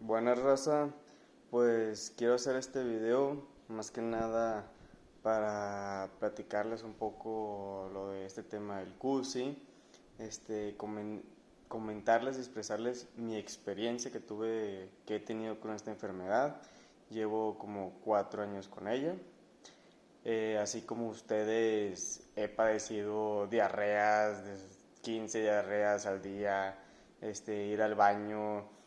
Buenas raza, pues quiero hacer este video más que nada para platicarles un poco lo de este tema del CUSI, comentarles y expresarles mi experiencia que he tenido con esta enfermedad. Llevo como 4 años con ella. Así como ustedes, he padecido diarreas, 15 diarreas al día, ir al baño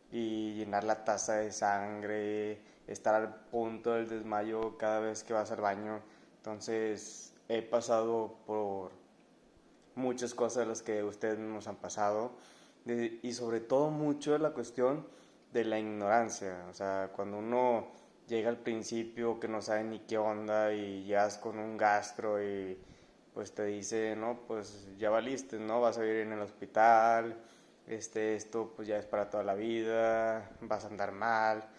y llenar la taza de sangre, estar al punto del desmayo cada vez que vas al baño. Entonces he pasado por muchas cosas de las que ustedes mismos han pasado, y sobre todo mucho de la cuestión de la ignorancia. O sea, cuando uno llega al principio que no sabe ni qué onda y llegas con un gastro y pues te dice, no, pues ya valiste, ¿no? Vas a vivir en el hospital, esto pues ya es para toda la vida, vas a andar mal,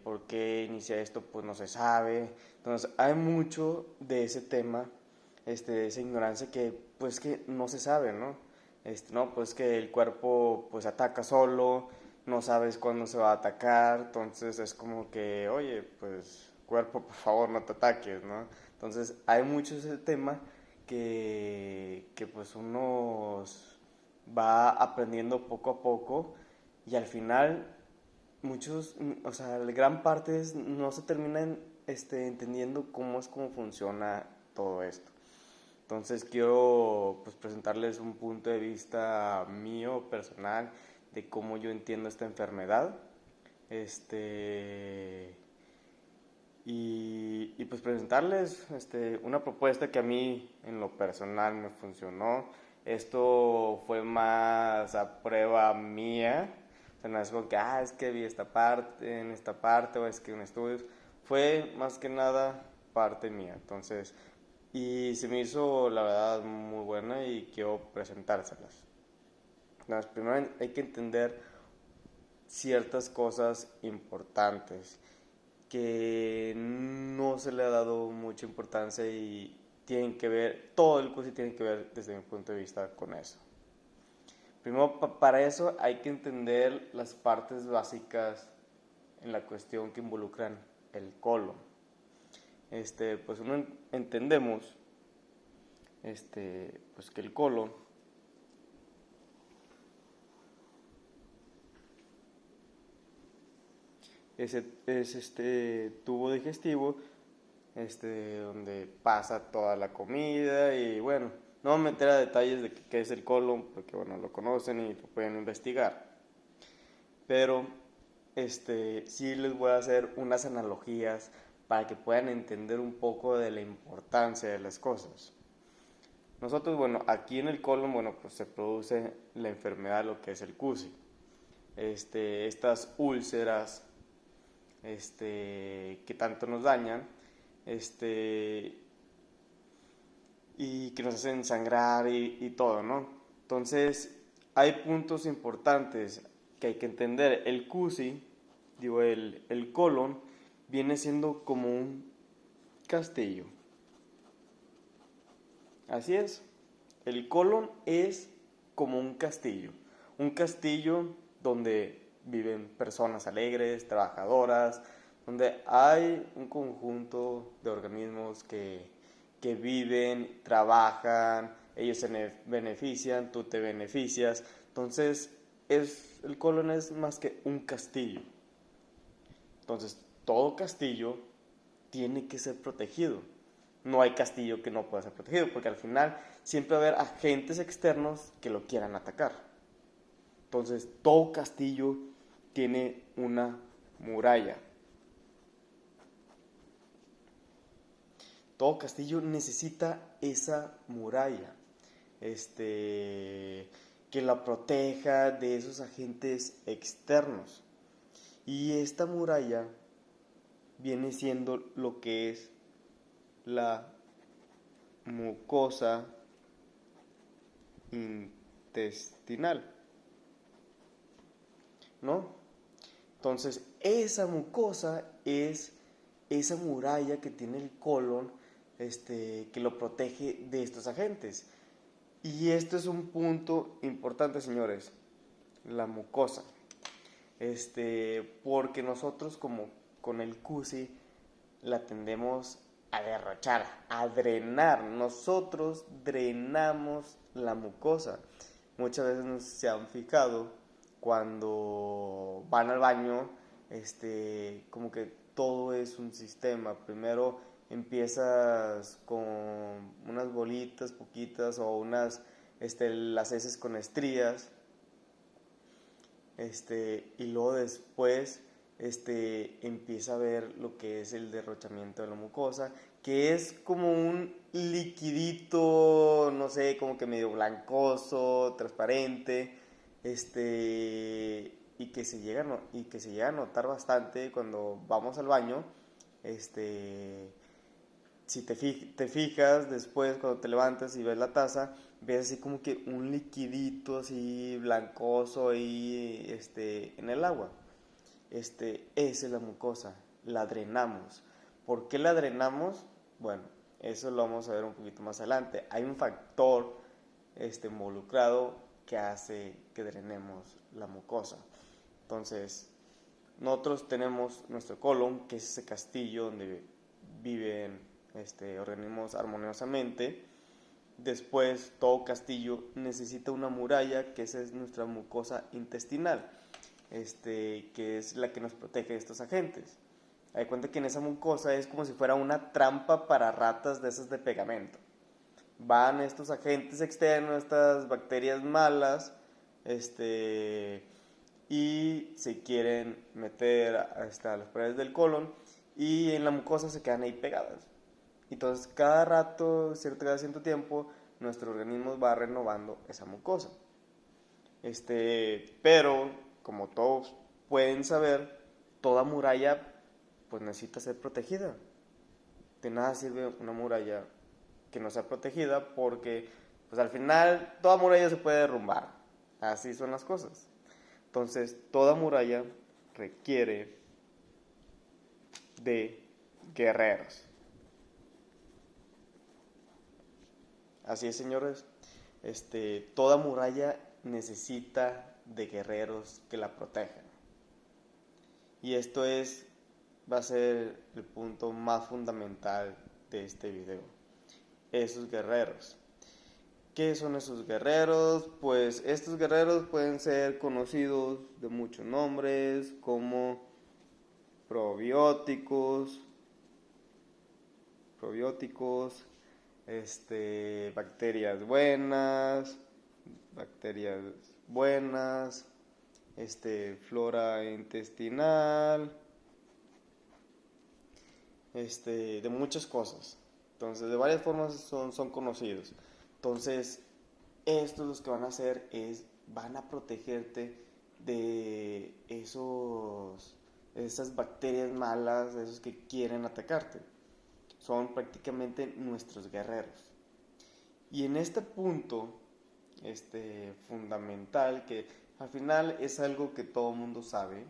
¿por qué inicia esto? Pues no se sabe. Entonces hay mucho de ese tema, de esa ignorancia que no se sabe, ¿no? No, pues que el cuerpo pues ataca solo, no sabes cuándo se va a atacar, entonces es como que, oye, pues cuerpo, por favor, no te ataques, ¿no? Entonces hay mucho ese tema que pues uno va aprendiendo poco a poco y al final o sea, la gran parte no se terminan entendiendo cómo funciona todo esto. Entonces quiero pues presentarles un punto de vista mío, personal, de cómo yo entiendo esta enfermedad. Y pues presentarles una propuesta que a mí en lo personal me funcionó. Esto fue más a prueba mía. O sea, no es como que, es que vi esta parte, en esta parte, o es que un estudio. Fue más que nada parte mía. Entonces, y se me hizo la verdad muy buena y quiero presentárselas. Entonces, primero hay que entender ciertas cosas importantes que no se le ha dado mucha importancia y tienen que ver, todo el curso tiene que ver desde mi punto de vista con eso. Primero, para eso hay que entender las partes básicas en la cuestión que involucran el colon. Pues uno entendemos pues que el colon es este tubo digestivo donde pasa toda la comida. Y bueno, no voy a meter a detalles de qué es el colon porque bueno, lo conocen y lo pueden investigar, pero sí les voy a hacer unas analogías para que puedan entender un poco de la importancia de las cosas. Nosotros, bueno, aquí en el colon, bueno, pues se produce la enfermedad, lo que es el CUSI. Estas úlceras, que tanto nos dañan, y que nos hacen sangrar y todo, ¿no? Entonces, hay puntos importantes que hay que entender. El CUSI, el colon, viene siendo como un castillo. Así es. El colon es como un castillo. Un castillo donde viven personas alegres, trabajadoras, donde hay un conjunto de organismos que viven, trabajan, ellos se benefician, tú te beneficias. Entonces, el colon es más que un castillo. Entonces, todo castillo tiene que ser protegido. No hay castillo que no pueda ser protegido, porque al final siempre va a haber agentes externos que lo quieran atacar. Entonces, todo castillo tiene una muralla. Todo castillo necesita esa muralla, que la proteja de esos agentes externos. Y esta muralla viene siendo lo que es la mucosa intestinal, ¿no? Entonces, esa mucosa es esa muralla que tiene el colon, que lo protege de estos agentes. Y esto es un punto importante, señores, la mucosa. porque nosotros como con el CUSI la tendemos a derrochar, a drenar. Nosotros drenamos la mucosa. Muchas veces no se han fijado cuando van al baño, como que todo es un sistema. Primero empiezas con unas bolitas poquitas o las heces con estrías, y luego después empieza a ver lo que es el derrochamiento de la mucosa, que es como un liquidito, no sé, como que medio blancoso, transparente, y que se llega a notar bastante cuando vamos al baño. Si te fijas después cuando te levantas y ves la taza, ves así como que un liquidito así blancoso ahí en el agua. Esa es la mucosa, la drenamos. ¿Por qué la drenamos? Bueno, eso lo vamos a ver un poquito más adelante. Hay un factor involucrado que hace que drenemos la mucosa. Entonces, nosotros tenemos nuestro colon, que es ese castillo donde viven organismos armoniosamente. Después, todo castillo necesita una muralla, que esa es nuestra mucosa intestinal, que es la que nos protege de estos agentes. Hay cuenta que en esa mucosa es como si fuera una trampa para ratas de esas de pegamento. Van estos agentes externos, estas bacterias malas, y se quieren meter hasta las paredes del colon, y en la mucosa se quedan ahí pegadas. Entonces cada rato, cada cierto tiempo, nuestro organismo va renovando esa mucosa. Pero como todos pueden saber, toda muralla pues necesita ser protegida. De nada sirve una muralla que no sea protegida, porque pues al final toda muralla se puede derrumbar. Así son las cosas. Entonces toda muralla requiere de guerreros. Así es, señores. Toda muralla necesita de guerreros que la protejan. Y va a ser el punto más fundamental de este video. Esos guerreros. ¿Qué son esos guerreros? Pues estos guerreros pueden ser conocidos de muchos nombres, como probióticos, bacterias buenas, flora intestinal, de muchas cosas. Entonces, de varias formas son conocidos. Entonces, estos los que van a hacer van a protegerte de esas bacterias malas, de esos que quieren atacarte. Son prácticamente nuestros guerreros. Y en este punto, fundamental, que al final es algo que todo el mundo sabe,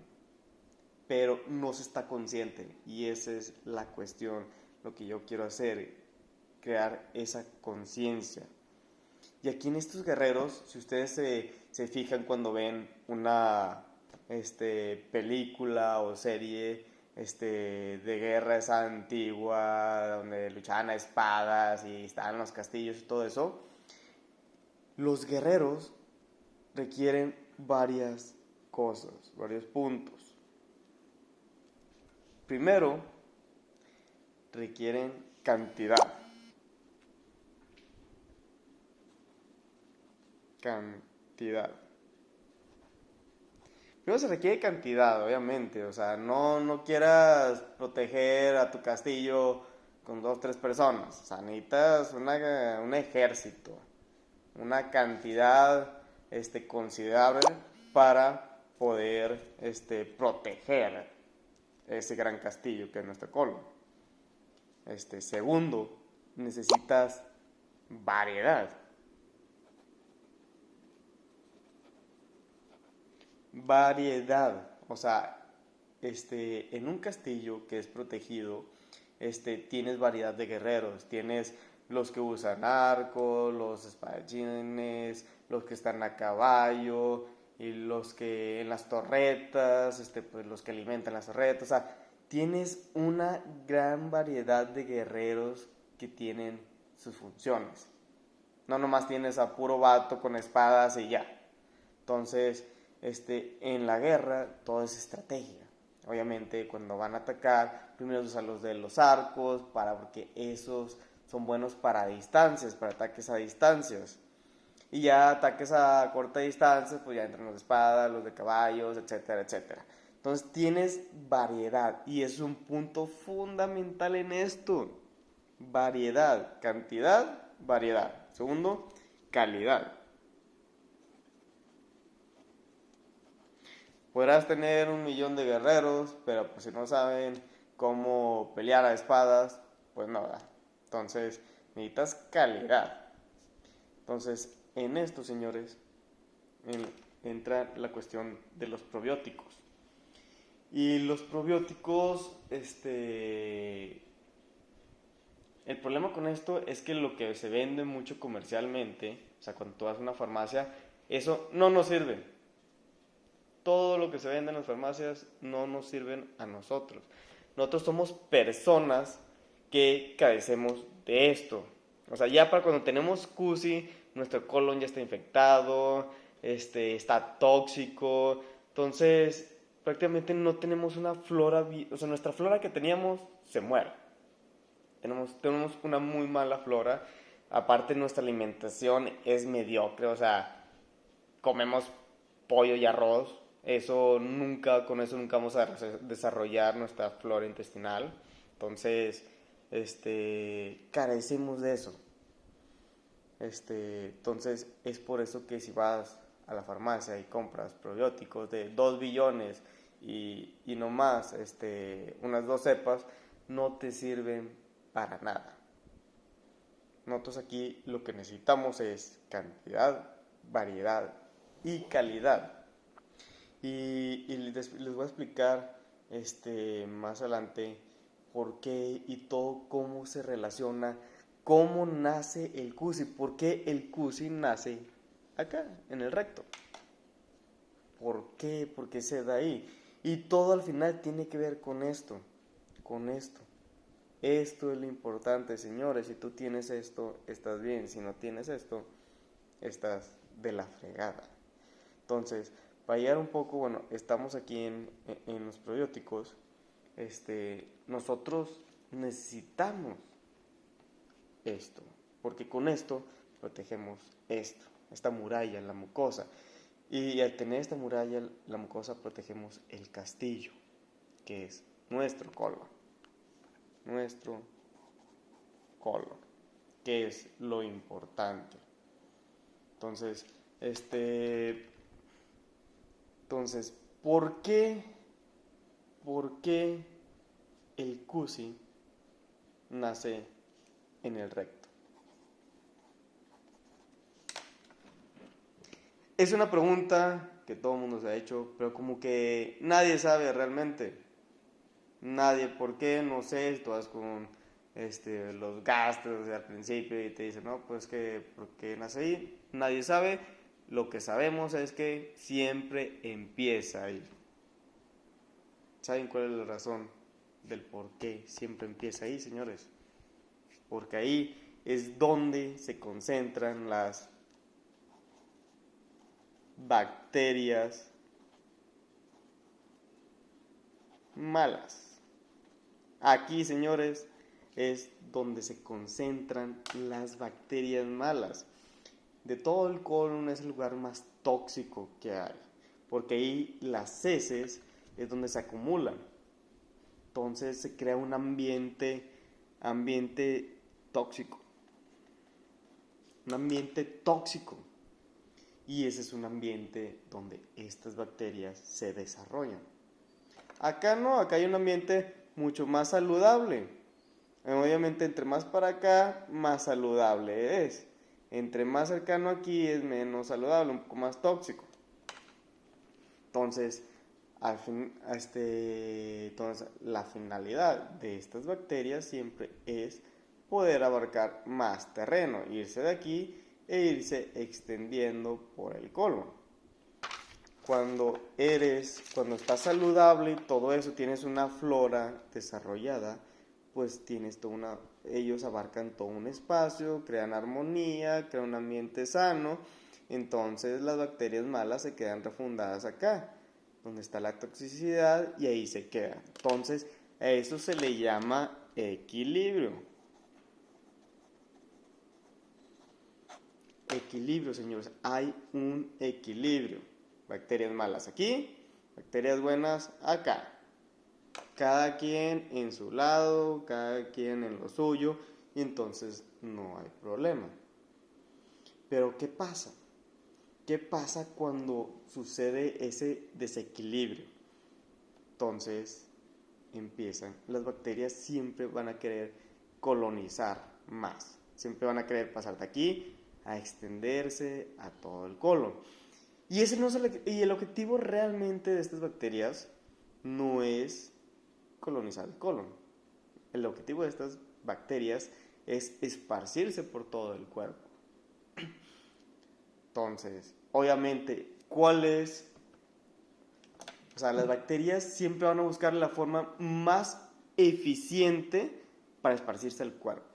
pero no se está consciente, y esa es la cuestión, lo que yo quiero hacer, crear esa conciencia. Y aquí en estos guerreros, si ustedes se fijan cuando ven una película o serie de guerra esa antigua, donde luchaban a espadas y estaban en los castillos y todo eso, los guerreros requieren varias cosas, varios puntos. Primero, requieren cantidad. Primero se requiere cantidad, obviamente. O sea, no quieras proteger a tu castillo con 2, 3 personas. O sea, necesitas un ejército, una cantidad considerable para poder proteger ese gran castillo que es nuestro colon. Segundo, necesitas variedad. O sea, en un castillo que es protegido, tienes variedad de guerreros. Tienes los que usan arco, los espadachines, los que están a caballo, y los que en las torretas, pues los que alimentan las torretas, o sea, tienes una gran variedad de guerreros que tienen sus funciones. No nomás tienes a puro vato con espadas y ya. Entonces, en la guerra todo es estrategia. Obviamente, cuando van a atacar, primero usan los de los arcos, porque esos son buenos para distancias, para ataques a distancias. Y ya ataques a corta distancia, pues ya entran los de espada, los de caballos, etcétera, etcétera. Entonces tienes variedad y es un punto fundamental en esto. Variedad, cantidad, variedad. Segundo, calidad. Podrás tener 1,000,000 de guerreros, pero pues si no saben cómo pelear a espadas, pues no da. Entonces necesitas calidad. Entonces en esto, señores, entra la cuestión de los probióticos. Y los probióticos, el problema con esto es que lo que se vende mucho comercialmente, o sea, cuando tú vas a una farmacia, eso no nos sirve. Todo lo que se vende en las farmacias no nos sirven a nosotros. Nosotros somos personas que carecemos de esto. O sea, ya para cuando tenemos CUSI, nuestro colon ya está infectado, está tóxico, entonces prácticamente no tenemos una flora, o sea, nuestra flora que teníamos se muere. Tenemos una muy mala flora. Aparte, nuestra alimentación es mediocre, o sea, comemos pollo y arroz. Con eso nunca vamos a desarrollar nuestra flora intestinal. Entonces, carecemos de eso. Entonces, es por eso que si vas a la farmacia y compras probióticos de 2 billones y nomás unas 2 cepas, no te sirven para nada. Nosotros aquí lo que necesitamos es cantidad, variedad y calidad. Y les voy a explicar más adelante por qué y todo cómo se relaciona, cómo nace el CUSI, por qué el CUSI nace acá, en el recto. ¿Por qué? ¿Por qué se da ahí? Y todo al final tiene que ver con esto, con esto. Esto es lo importante, señores. Si tú tienes esto, estás bien. Si no tienes esto, estás de la fregada. Entonces, para llegar un poco, bueno, estamos aquí en los probióticos. Nosotros necesitamos esto, porque con esto protegemos esta muralla, la mucosa. Y al tener esta muralla, la mucosa, protegemos el castillo, que es nuestro colon. Nuestro colon, que es lo importante. Entonces, ¿por qué el CUSI nace en el recto? Es una pregunta que todo el mundo se ha hecho, pero como que nadie sabe realmente. Nadie, ¿por qué? No sé, tú vas con los gastos al principio y te dicen, no, pues que, ¿por qué nace ahí? Nadie sabe. Lo que sabemos es que siempre empieza ahí. ¿Saben cuál es la razón del por qué siempre empieza ahí, señores? Porque ahí es donde se concentran las bacterias malas. Aquí, señores, es donde se concentran las bacterias malas. De todo el colon es el lugar más tóxico que hay, porque ahí las heces es donde se acumulan. Entonces se crea un ambiente tóxico. Un ambiente tóxico. Y ese es un ambiente donde estas bacterias se desarrollan. Acá no, acá hay un ambiente mucho más saludable. Obviamente entre más para acá, más saludable es. Entre más cercano aquí es menos saludable, un poco más tóxico. Entonces, entonces la finalidad de estas bacterias siempre es poder abarcar más terreno, irse de aquí e irse extendiendo por el colon. cuando estás saludable y todo eso, tienes una flora desarrollada, pues ellos abarcan todo un espacio, crean armonía, crean un ambiente sano, entonces las bacterias malas se quedan refundadas acá, donde está la toxicidad, y ahí se quedan. Entonces, a eso se le llama equilibrio. Equilibrio, señores, hay un equilibrio. Bacterias malas aquí, bacterias buenas acá. Cada quien en su lado, cada quien en lo suyo, y entonces no hay problema. Pero ¿qué pasa? ¿Qué pasa cuando sucede ese desequilibrio? Entonces las bacterias siempre van a querer colonizar más, siempre van a querer pasar de aquí a extenderse a todo el colon. Y el objetivo realmente de estas bacterias no es colonizar el colon. El objetivo de estas bacterias es esparcirse por todo el cuerpo. Entonces, obviamente, las bacterias siempre van a buscar la forma más eficiente para esparcirse al cuerpo.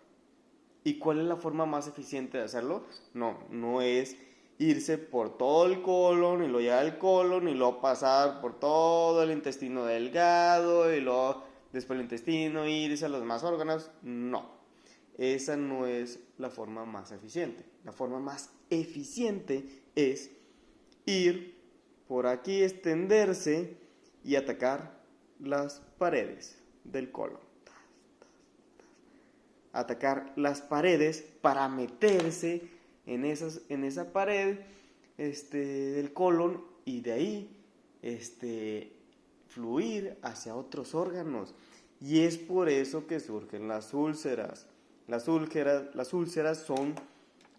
¿Y cuál es la forma más eficiente de hacerlo? No es irse por todo el colon y luego llegar al colon y luego pasar por todo el intestino delgado y luego después el intestino irse a los demás órganos. No, esa no es la forma más eficiente. La forma más eficiente es ir por aquí, extenderse y atacar las paredes del colon. Atacar las paredes para meterse en esa pared del colon y de ahí fluir hacia otros órganos. Y es por eso que surgen las úlceras. Las úlceras son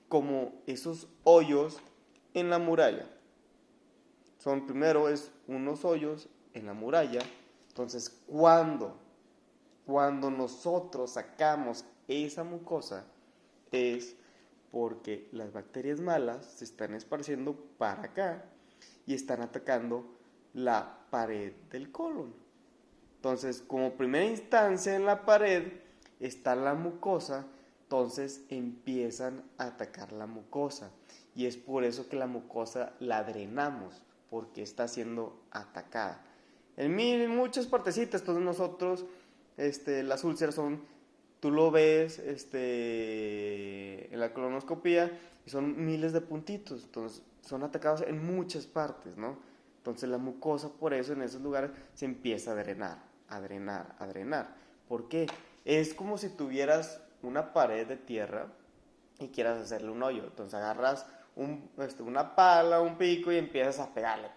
como esos hoyos en la muralla. Primero es unos hoyos en la muralla. Entonces, cuando nosotros sacamos esa mucosa, es porque las bacterias malas se están esparciendo para acá y están atacando la pared del colon. Entonces, como primera instancia en la pared está la mucosa, entonces empiezan a atacar la mucosa. Y es por eso que la mucosa la drenamos, porque está siendo atacada. En muchas partecitas, entonces nosotros, las úlceras tú lo ves en la colonoscopía y son miles de puntitos, entonces son atacados en muchas partes, ¿no? Entonces la mucosa por eso en esos lugares se empieza a drenar. ¿Por qué? Es como si tuvieras una pared de tierra y quieras hacerle un hoyo, entonces agarras una pala, un pico y empiezas a pegarle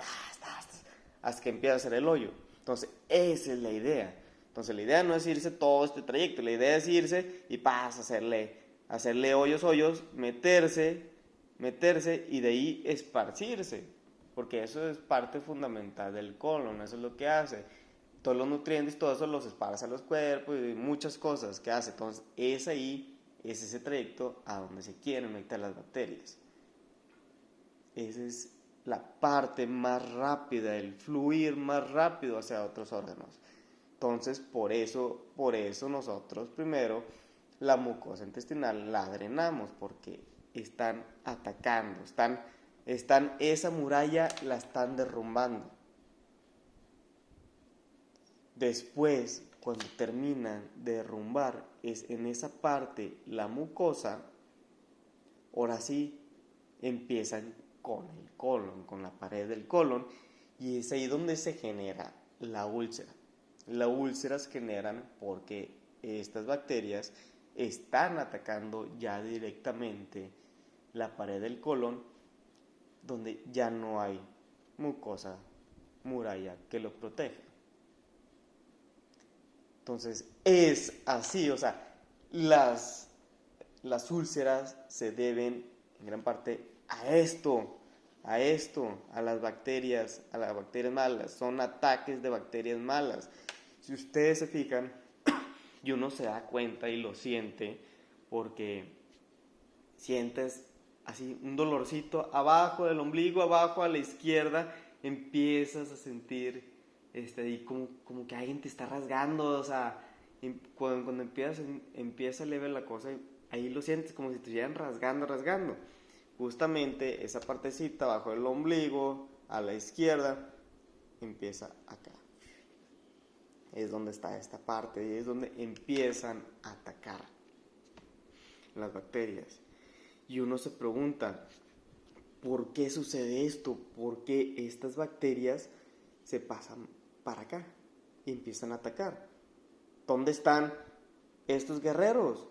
hasta que empieza a hacer el hoyo. Entonces esa es la idea. Entonces la idea no es irse todo este trayecto, la idea es irse y hacerle hoyos, meterse y de ahí esparcirse, porque eso es parte fundamental del colon, eso es lo que hace. Todos los nutrientes, todo eso los esparce a los cuerpos y muchas cosas que hace. Entonces es ese trayecto a donde se quieren meter las bacterias. Esa es la parte más rápida, el fluir más rápido hacia otros órganos. Entonces, por eso nosotros primero la mucosa intestinal la drenamos, porque están atacando, esa muralla la están derrumbando. Después, cuando terminan de derrumbar, es en esa parte la mucosa, ahora sí empiezan con el colon, con la pared del colon, y es ahí donde se genera la úlcera. Las úlceras generan porque estas bacterias están atacando ya directamente la pared del colon, donde ya no hay mucosa, muralla que lo proteja. Entonces es así, las úlceras se deben en gran parte a las bacterias malas, son ataques de bacterias malas. Si ustedes se fijan, y uno se da cuenta y lo siente, porque sientes así un dolorcito abajo del ombligo, abajo a la izquierda, empiezas a sentir ahí como que alguien te está rasgando, o sea, cuando empieza leve la cosa, ahí lo sientes como si te estuvieran rasgando. Justamente esa partecita bajo el ombligo, a la izquierda, empieza acá. Es donde está esta parte y es donde empiezan a atacar las bacterias. Y uno se pregunta, ¿por qué sucede esto? ¿Por qué estas bacterias se pasan para acá y empiezan a atacar? ¿Dónde están estos guerreros?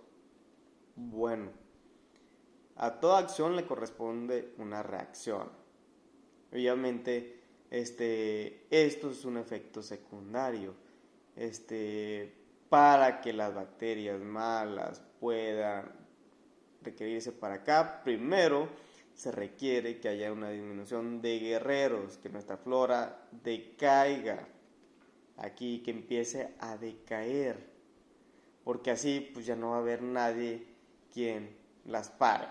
Bueno, a toda acción le corresponde una reacción. Obviamente, esto es un efecto secundario. Para que las bacterias malas puedan requerirse para acá, primero se requiere que haya una disminución de guerreros, que nuestra flora decaiga aquí, que empiece a decaer, porque así pues ya no va a haber nadie quien las pare.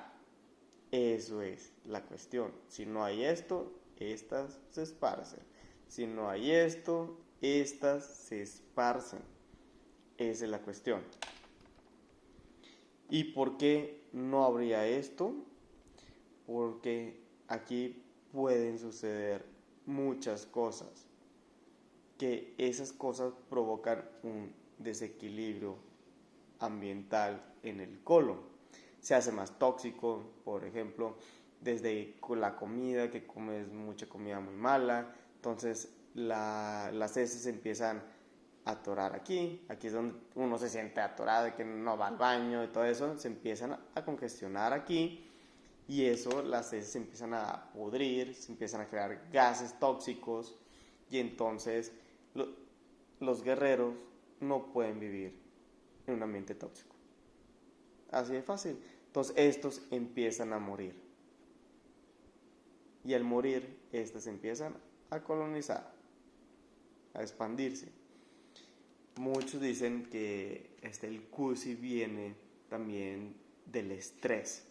Eso es la cuestión. Si no hay esto, estas se esparcen. Si no hay esto, estas se esparcen. Esa es la cuestión. ¿Y por qué no habría esto? Porque aquí pueden suceder muchas cosas, que esas cosas provocan un desequilibrio ambiental en el colon. Se hace más tóxico, por ejemplo, desde la comida, que comes mucha comida muy mala, entonces las heces empiezan a atorar aquí es donde uno se siente atorado, de que no va al baño y todo eso, se empiezan a congestionar aquí, y eso, las heces se empiezan a pudrir, se empiezan a crear gases tóxicos, y entonces los guerreros no pueden vivir en un ambiente tóxico. Así de fácil. Entonces estos empiezan a morir. Y al morir, estas empiezan a colonizar, a expandirse. Muchos dicen que el CUSI viene también del estrés.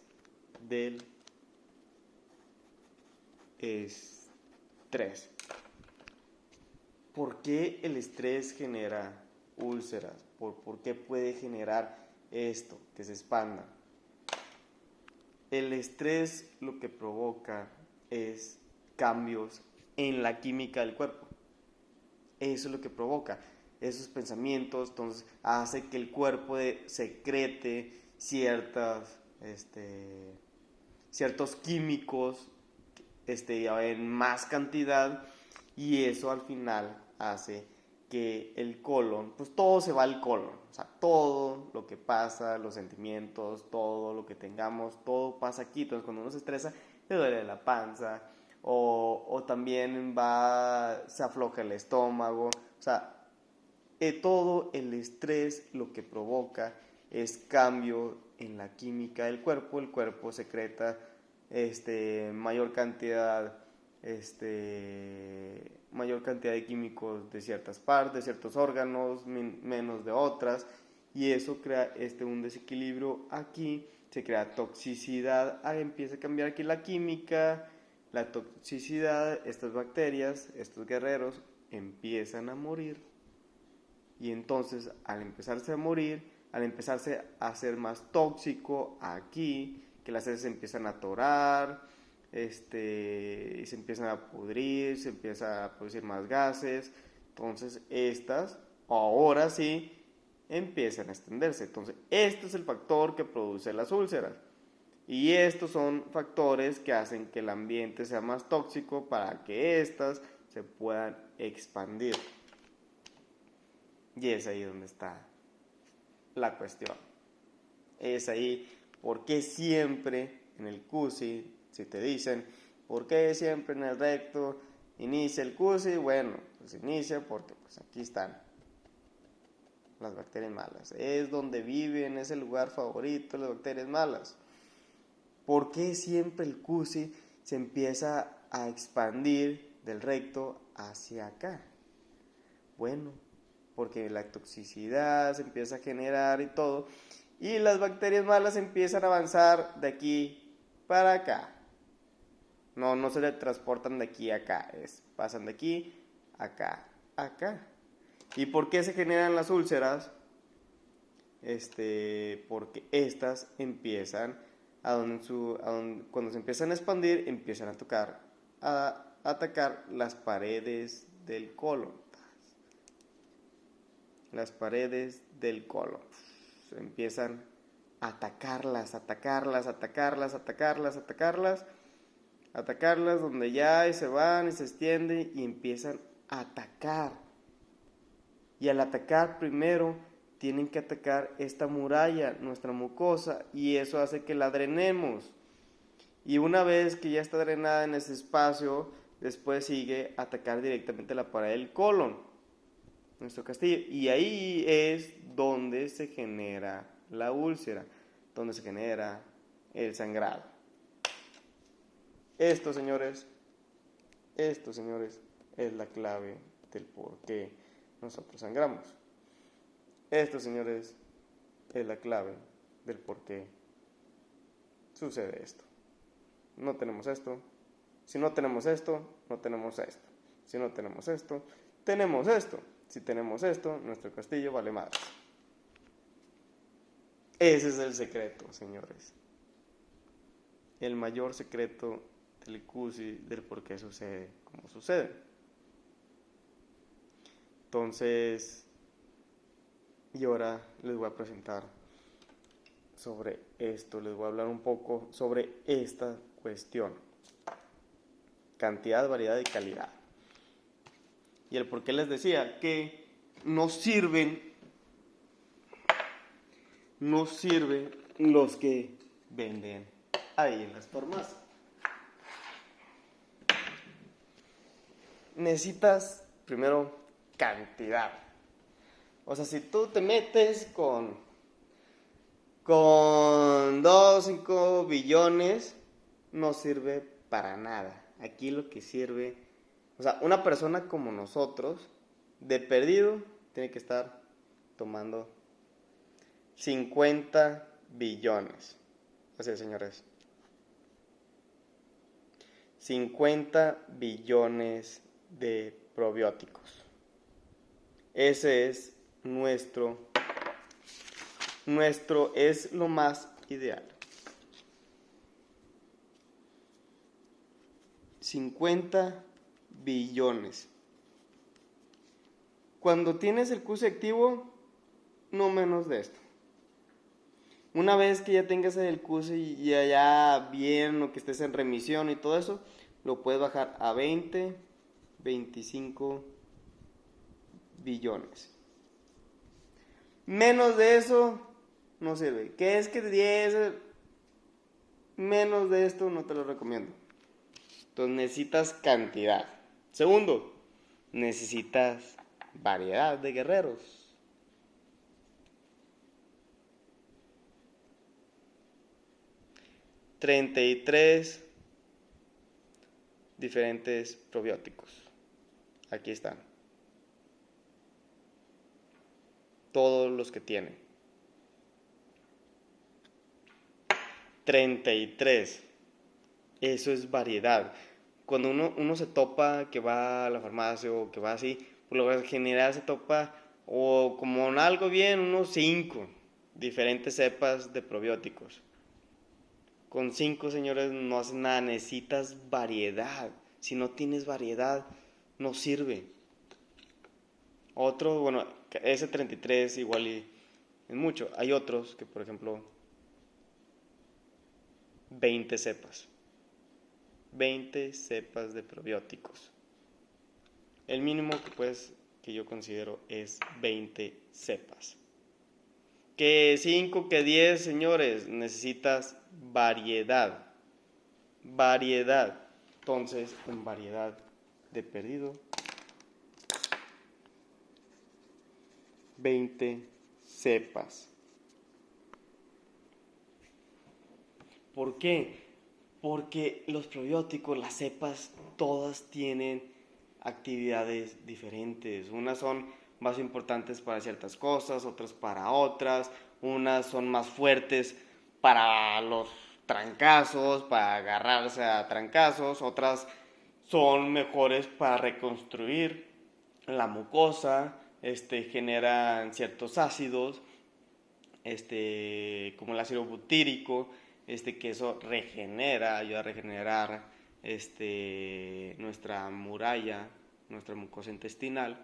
Del estrés. ¿Por qué el estrés genera úlceras? ¿Por qué puede generar esto, que se expanda? El estrés lo que provoca es cambios en la química del cuerpo. Eso es lo que provoca esos pensamientos, entonces hace que el cuerpo secrete ciertos químicos en más cantidad, y eso al final hace que el colon, pues todo se va al colon, o sea, todo lo que pasa, los sentimientos, todo lo que tengamos, todo pasa aquí. Entonces cuando uno se estresa, le duele la panza, o también se afloja el estómago, o sea, todo el estrés lo que provoca es cambio en la química del cuerpo. El cuerpo secreta mayor cantidad de químicos de ciertas partes, de ciertos órganos, menos de otras, y eso crea un desequilibrio aquí, se crea toxicidad, empieza a cambiar aquí la química, la toxicidad, estas bacterias, estos guerreros empiezan a morir. Y entonces, al empezarse a morir, al empezarse a hacer más tóxico aquí, que las heces se empiezan a atorar, y se empiezan a pudrir, se empieza a producir más gases, entonces estas, ahora sí, empiezan a extenderse. Entonces, este es el factor que produce las úlceras. Y estos son factores que hacen que el ambiente sea más tóxico para que estas se puedan expandir. Y es ahí donde está la cuestión. Es ahí, ¿por qué siempre en el CUSI, si te dicen, ¿por qué siempre en el recto inicia el CUSI? Bueno, pues inicia porque pues aquí están las bacterias malas. Es donde viven, es el lugar favorito de las bacterias malas. ¿Por qué siempre el CUSI se empieza a expandir del recto hacia acá? Bueno, porque la toxicidad se empieza a generar y todo, y las bacterias malas empiezan a avanzar de aquí para acá. No se le transportan de aquí a acá, pasan de aquí a acá. ¿Y por qué se generan las úlceras? Porque estas empiezan cuando se empiezan a expandir, empiezan a atacar las paredes del colon. Las paredes del colon. Empiezan a atacarlas, donde ya se van y se extienden y empiezan a atacar. Y al atacar primero tienen que atacar esta muralla, nuestra mucosa, y eso hace que la drenemos. Y una vez que ya está drenada en ese espacio, después sigue a atacar directamente la pared del colon, nuestro castillo. Y ahí es donde se genera la úlcera, donde se genera el sangrado. Esto, señores, es la clave del por qué nosotros sangramos. Esto, señores, es la clave del por qué sucede esto. No tenemos esto. Si no tenemos esto, no tenemos esto. Si no tenemos esto, tenemos esto. Si tenemos esto, nuestro castillo vale madre. Ese es el secreto, señores. El mayor secreto del CUSI, del por qué sucede como sucede. Entonces, y ahora les voy a presentar sobre esto, les voy a hablar un poco sobre esta cuestión. Cantidad, variedad y calidad. Y el por qué les decía que no sirven los que venden ahí en las farmacias. Necesitas primero cantidad. O sea, si tú te metes con 2, 5 billones, no sirve para nada. Aquí lo que sirve, o sea, una persona como nosotros, de perdido, tiene que estar tomando 50 billones. Así es, señores. 50 billones de probióticos. Ese es nuestro es lo más ideal. 50 billones. Cuando tienes el CUSI activo, no menos de esto. Una vez que ya tengas el CUSI y ya bien, o que estés en remisión y todo eso, lo puedes bajar a 20, 25 billones. Menos de eso no sirve. ¿Qué es que 10? Menos de esto no te lo recomiendo. Entonces necesitas cantidad. Segundo, necesitas variedad de guerreros. 33 diferentes probióticos. Aquí están. Todos los que tienen. 33. Eso es variedad. Cuando uno se topa, que va a la farmacia o que va así, por lo general se topa, o como en algo bien, unos 5 diferentes cepas de probióticos. Con 5, señores, no haces nada, necesitas variedad. Si no tienes variedad, no sirve. Otro, bueno, ese 33 igual y es mucho. Hay otros que, por ejemplo, 20 cepas. 20 cepas de probióticos. El mínimo que yo considero es 20 cepas. Que 5, que 10, señores, necesitas variedad. Variedad. Entonces, en variedad de perdido, 20 cepas. ¿Por qué? Porque los probióticos, las cepas, todas tienen actividades diferentes. Unas son más importantes para ciertas cosas, otras para otras. Unas son más fuertes para los trancazos, para agarrarse a trancazos, otras son mejores para reconstruir la mucosa, generan ciertos ácidos, como el ácido butírico, que eso regenera, ayuda a regenerar nuestra muralla, nuestra mucosa intestinal.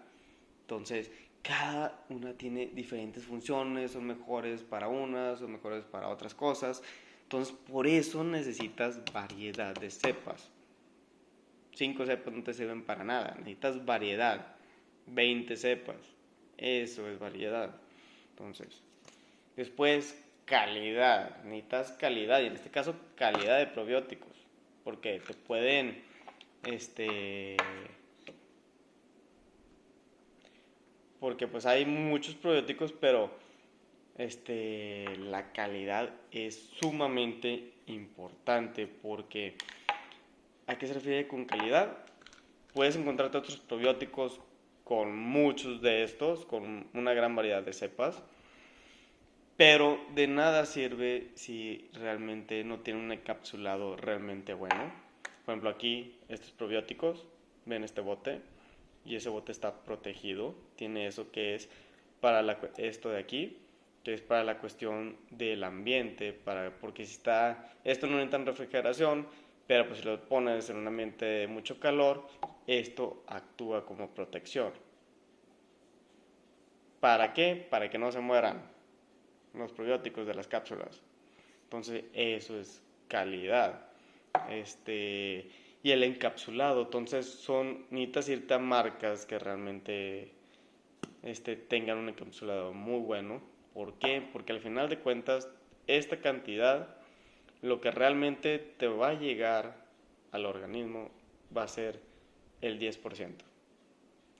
Entonces, cada una tiene diferentes funciones, son mejores para unas, son mejores para otras cosas. Entonces, por eso necesitas variedad de cepas. 5 cepas no te sirven para nada, necesitas variedad. 20 cepas, eso es variedad. Entonces, después, calidad. Necesitas calidad, y en este caso, calidad de probióticos. Porque te pueden, porque pues hay muchos probióticos, pero la calidad es sumamente importante. Porque, ¿a qué se refiere con calidad? Puedes encontrarte otros probióticos con muchos de estos, con una gran variedad de cepas, pero de nada sirve si realmente no tiene un encapsulado realmente bueno. Por ejemplo, aquí estos probióticos, ven este bote, y ese bote está protegido, tiene eso que es para esto de aquí, que es para la cuestión del ambiente, porque si está, esto no necesita refrigeración, pero pues si lo pones en un ambiente de mucho calor, esto actúa como protección. ¿Para qué? Para que no se mueran los probióticos de las cápsulas. Entonces, eso es calidad. Y el encapsulado, entonces necesitas irte a marcas que realmente tengan un encapsulado muy bueno. ¿Por qué? Porque al final de cuentas, esta cantidad, lo que realmente te va a llegar al organismo va a ser el 10%.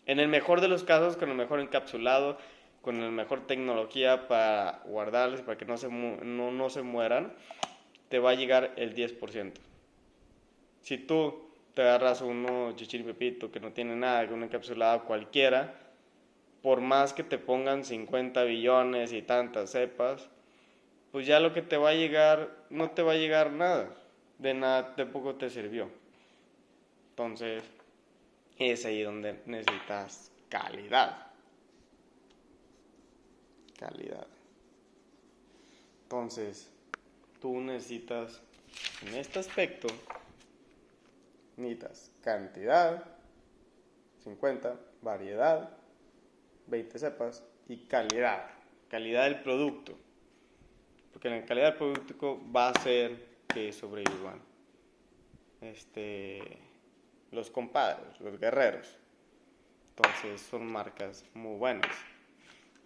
En el mejor de los casos, con el mejor encapsulado, con la mejor tecnología para guardarles, para que no se mueran, te va a llegar el 10%. Si tú te agarras uno chichiripepito que no tiene nada, que un encapsulado cualquiera, por más que te pongan 50 billones y tantas cepas, pues ya lo que te va a llegar, no te va a llegar nada. De nada tampoco te sirvió. Entonces, es ahí donde necesitas calidad. Calidad. Entonces, tú necesitas, en este aspecto, necesitas cantidad, 50, variedad, 20 cepas, y calidad. Calidad del producto. Porque la calidad del producto va a hacer que sobrevivan los compadres, los guerreros. Entonces son marcas muy buenas.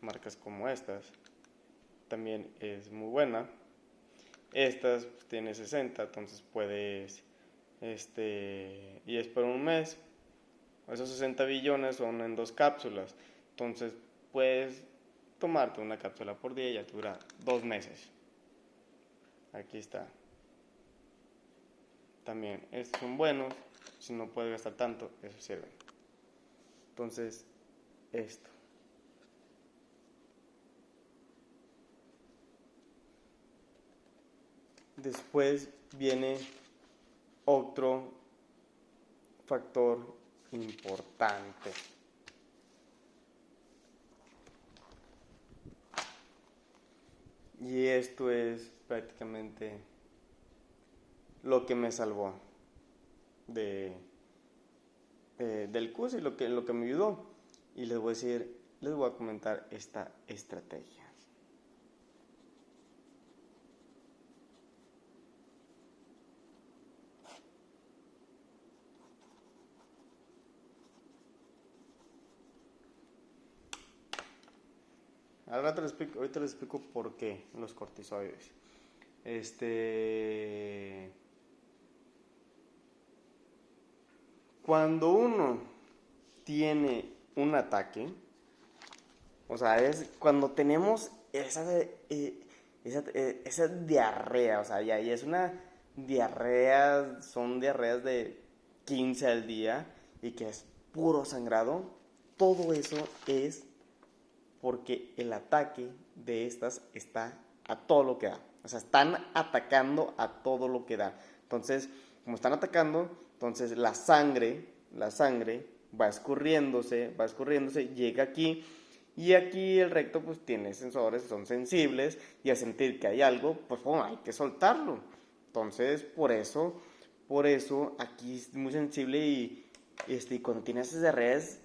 Marcas como estas también es muy buena. Estas pues, tiene 60, entonces puedes y es por un mes. Esos 60 billones son en 2 cápsulas, entonces puedes tomarte una cápsula por día y ya te dura 2 meses. Aquí está. También estos son buenos, si no puedes gastar tanto, eso sirve. Entonces, esto. Después viene otro factor importante. Y esto es prácticamente lo que me salvó del curso y lo que me ayudó. Y les voy a comentar esta estrategia. Ahorita les explico por qué los cortisoides. Cuando uno tiene un ataque, o sea, es cuando tenemos esa diarrea, o sea, ya es una diarrea, son diarreas de 15 al día y que es puro sangrado, todo eso es porque el ataque de estas está a todo lo que da. O sea, están atacando a todo lo que da. Entonces, como están atacando, entonces la sangre va escurriéndose, llega aquí. Y aquí el recto pues tiene sensores, son sensibles, y al sentir que hay algo, pues bueno, hay que soltarlo. Entonces, por eso aquí es muy sensible y cuando tienes esas diarreas,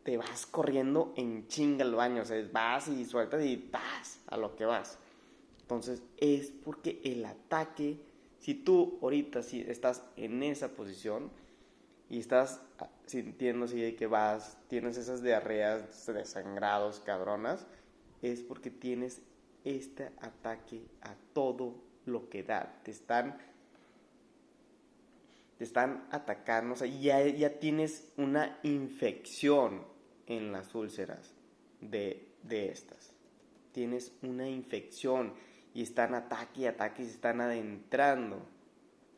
te vas corriendo en chinga al baño, o sea, vas y sueltas y ¡tas! A lo que vas. Entonces, es porque el ataque, si tú ahorita si estás en esa posición y estás sintiendo así de que tienes esas diarreas desangrados, cabronas, es porque tienes este ataque a todo lo que da. Te están atacando, o sea, ya tienes una infección en las úlceras de estas. Tienes una infección y están ataque y ataque y se están adentrando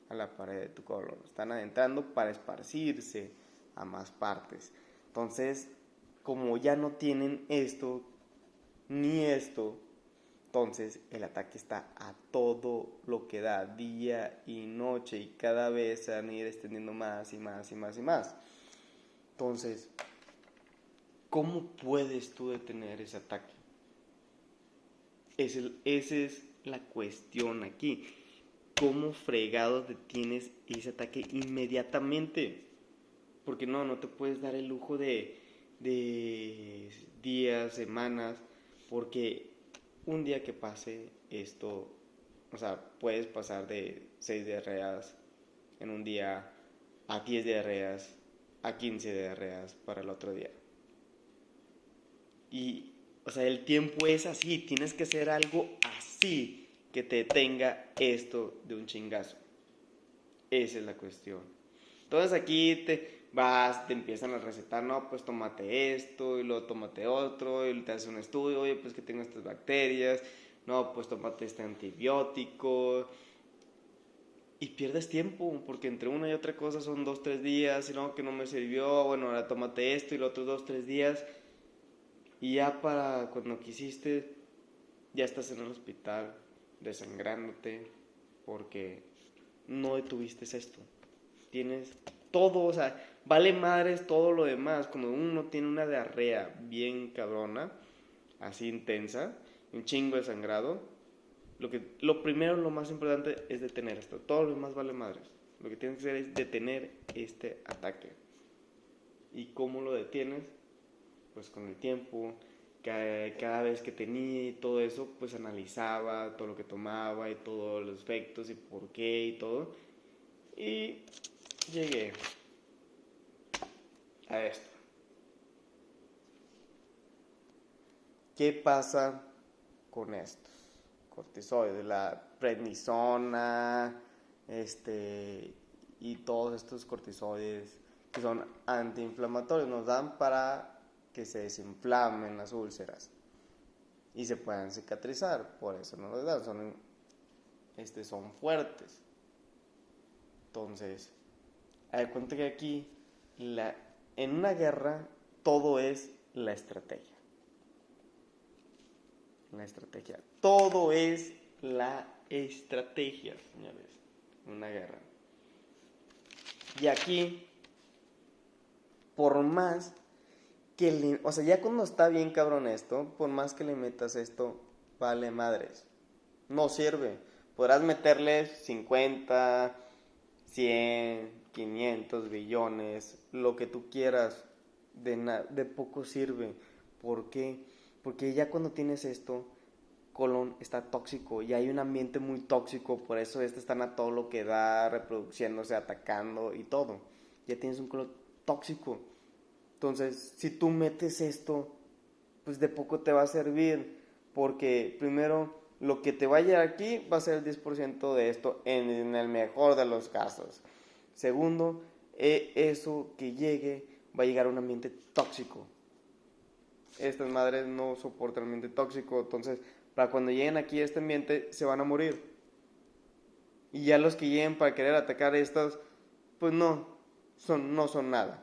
a la pared de tu colon. Están adentrando para esparcirse a más partes. Entonces, como ya no tienen esto ni esto, entonces el ataque está a todo lo que da, día y noche, y cada vez se van a ir extendiendo más y más y más y más. Entonces, ¿cómo puedes tú detener ese ataque? Esa es la cuestión aquí. ¿Cómo fregados detienes ese ataque inmediatamente? Porque no te puedes dar el lujo de días, semanas, porque un día que pase esto, o sea, puedes pasar de 6 diarreas en un día a 10 diarreas, a 15 diarreas para el otro día. Y, o sea, el tiempo es así, tienes que hacer algo así que te detenga esto de un chingazo. Esa es la cuestión. Entonces aquí te empiezan a recetar, no, pues tómate esto, y luego tómate otro, y te haces un estudio, oye, pues que tengo estas bacterias, no, pues tómate este antibiótico, y pierdes tiempo, porque entre una y otra cosa son 2-3 días, y no, que no me sirvió, bueno, ahora tómate esto, y los otros 2-3 días, y ya para cuando quisiste, ya estás en el hospital, desangrándote, porque no detuviste esto. Tienes todo, o sea, vale madres todo lo demás. Cuando uno tiene una diarrea bien cabrona, así intensa, un chingo de sangrado, lo primero, lo más importante es detener esto. Todo lo demás vale madres. Lo que tienes que hacer es detener este ataque. ¿Y cómo lo detienes? Pues con el tiempo, cada vez que tenía y todo eso, pues analizaba todo lo que tomaba y todos los efectos y por qué y todo. Y llegué a esto. ¿Qué pasa con estos cortisoides? La prednisona, y todos estos cortisoides que son antiinflamatorios, nos dan para que se desinflamen las úlceras y se puedan cicatrizar, por eso no los dan, son fuertes. Entonces, hay cuenta que aquí, en una guerra, todo es la estrategia. La estrategia. Todo es la estrategia, señores. Una guerra. Y aquí, por más que o sea, ya cuando está bien cabrón esto, por más que le metas esto, vale madres. No sirve. Podrás meterle 50, 100, 500 billones, lo que tú quieras, de poco sirve. ¿Por qué? Porque ya cuando tienes esto, colon está tóxico y hay un ambiente muy tóxico, por eso están a todo lo que da, reproduciéndose, atacando y todo. Ya tienes un colon tóxico. Entonces, si tú metes esto, pues de poco te va a servir, porque primero lo que te va a llegar aquí va a ser el 10% de esto en el mejor de los casos. Segundo, eso que llegue va a llegar a un ambiente tóxico. Estas madres no soportan el ambiente tóxico, entonces para cuando lleguen aquí a este ambiente se van a morir. Y ya los que lleguen para querer atacar estas, pues no son nada.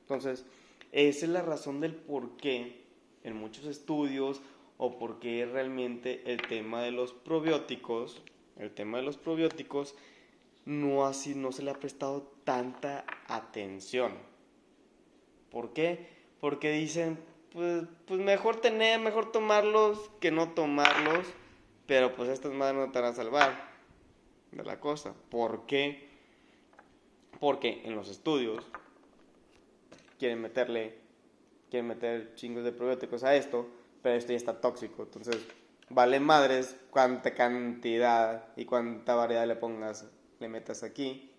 Entonces, esa es la razón del por qué en muchos estudios o por qué realmente el tema de los probióticos, no se le ha prestado tanta atención. ¿Por qué? Porque dicen, pues mejor tomarlos que no tomarlos, pero pues estas madres no te van a salvar de la cosa. ¿Por qué? Porque en los estudios quieren meter chingos de probióticos a esto, pero esto ya está tóxico. Entonces, vale madres cuánta cantidad y cuánta variedad le metas aquí.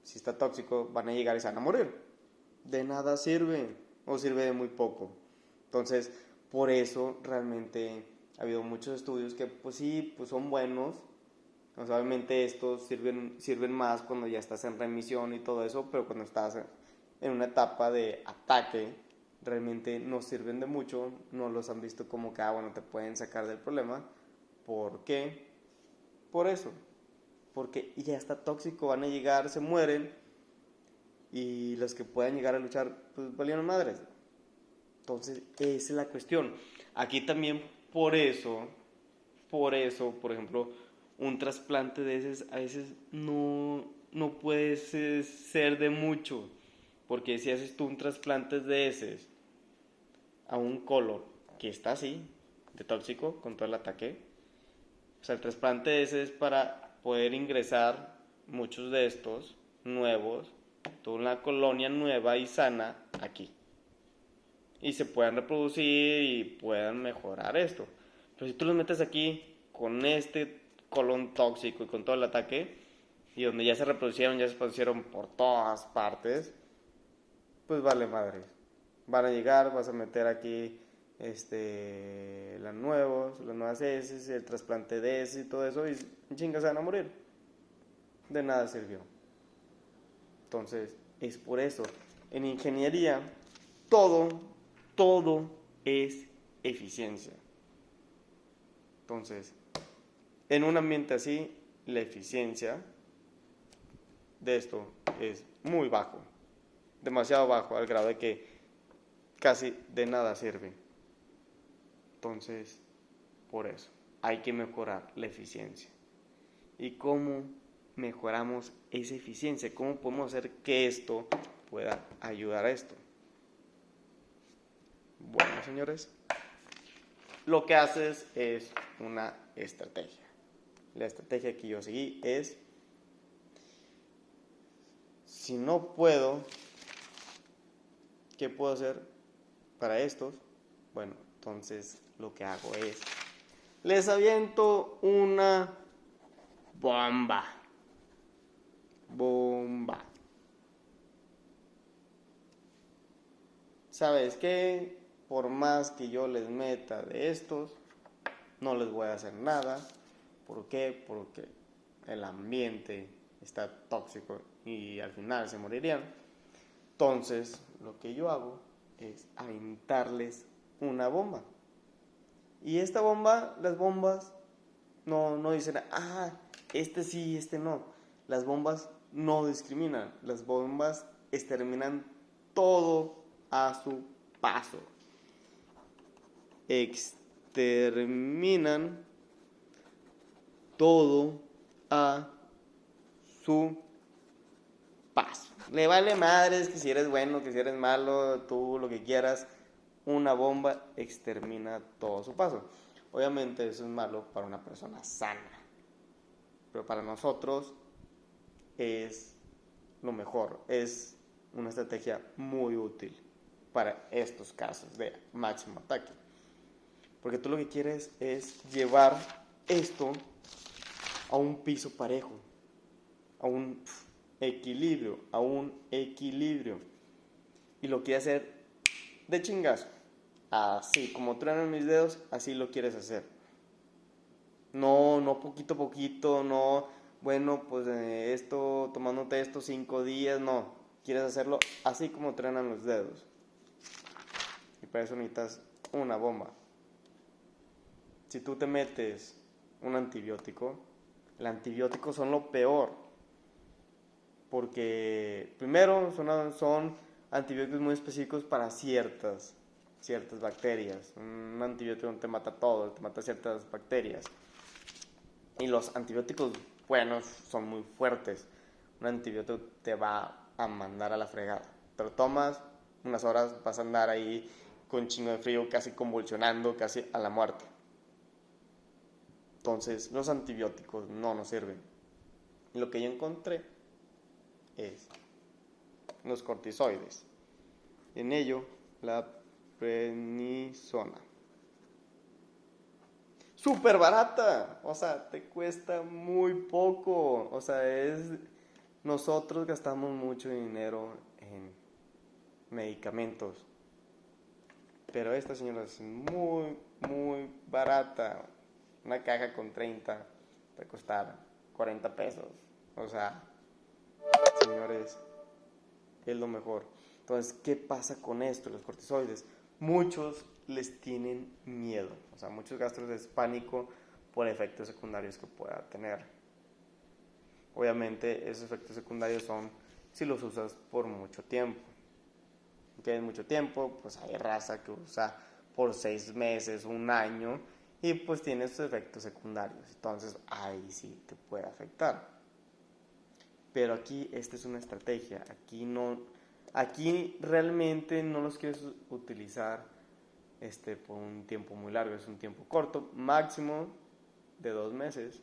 Si está tóxico, van a llegar y se van a morir. De nada sirve, o sirve de muy poco. Entonces, por eso realmente ha habido muchos estudios que, pues sí, pues son buenos. O sea, obviamente estos sirven más cuando ya estás en remisión y todo eso, pero cuando estás en una etapa de ataque, realmente no sirven de mucho, no los han visto como que, bueno, te pueden sacar del problema. ¿Por qué? Por eso, porque ya está tóxico, van a llegar, se mueren, y los que puedan llegar a luchar, pues valieron madres. Entonces, esa es la cuestión. Aquí también, por eso, por ejemplo, un trasplante de heces a veces no puede ser de mucho. Porque si haces tú un trasplante de heces a un colon que está así, de tóxico, con todo el ataque, o sea, el trasplante de heces es para poder ingresar muchos de estos nuevos, toda una colonia nueva y sana aquí. Y se puedan reproducir y puedan mejorar esto. Pero si tú los metes aquí con este colon tóxico y con todo el ataque, y donde ya se reproducieron por todas partes, pues vale madre. Van a llegar, vas a meter aquí las nuevas heces, el trasplante de heces y todo eso, y chingas se van a morir. De nada sirvió. Entonces, es por eso. En ingeniería, todo es eficiencia. Entonces, en un ambiente así, la eficiencia de esto es muy bajo, demasiado bajo, al grado de que casi de nada sirve. Entonces, por eso, hay que mejorar la eficiencia. ¿Y cómo mejoramos esa eficiencia? ¿Cómo podemos hacer que esto pueda ayudar a esto? Bueno, señores, lo que haces es una estrategia. La estrategia que yo seguí es, si no puedo, ¿qué puedo hacer para estos? Bueno, entonces lo que hago es, les aviento una bomba. ¿Sabes qué? Por más que yo les meta de estos, no les voy a hacer nada. ¿Por qué? Porque el ambiente está tóxico y al final se morirían. Entonces, lo que yo hago es aventarles una bomba. Y esta bomba, las bombas no dicen, este sí, este no. Las bombas no discriminan. Las bombas exterminan todo a su paso. Exterminan todo a su paso. Le vale madres que si eres bueno, que si eres malo, tú lo que quieras. Una bomba extermina todo a su paso. Obviamente eso es malo para una persona sana, pero para nosotros es lo mejor. Es una estrategia muy útil para estos casos de máximo ataque. Porque tú lo que quieres es llevar esto a un piso parejo, a un equilibrio. Y lo quieres hacer de chingazo. Así, como truenan mis dedos, así lo quieres hacer. No poquito a poquito, no, bueno, pues tomándote esto 5 días, no. Quieres hacerlo así como truenan los dedos. Y para eso necesitas una bomba. Si tú te metes un antibiótico, el antibiótico son lo peor. Porque primero son antibióticos muy específicos para ciertas ciertas bacterias. Un antibiótico no te mata todo, te mata ciertas bacterias. Y los antibióticos buenos son muy fuertes. Un antibiótico te va a mandar a la fregada. Te lo tomas, unas horas vas a andar ahí con chingo de frío, casi convulsionando, casi a la muerte. Entonces, los antibióticos no nos sirven. Y lo que yo encontré es los cortisoides. En ello, la prednisona. Súper barata, o sea, te cuesta muy poco. O sea, nosotros gastamos mucho dinero en medicamentos. Pero esta, señora, es muy, muy barata. Una caja con 30 te costará 40 pesos. O sea, señores, es lo mejor. Entonces, ¿qué pasa con esto, los cortisoides? Muchos les tienen miedo. O sea, muchos gastros es pánico por efectos secundarios que pueda tener. Obviamente, esos efectos secundarios son si los usas por mucho tiempo. Que es mucho tiempo, pues hay raza que usa por 6 meses, un año, y pues tiene sus efectos secundarios. Entonces, ahí sí te puede afectar. Pero aquí esta es una estrategia. Aquí realmente no los quieres utilizar por un tiempo muy largo, es un tiempo corto, máximo de 2 meses.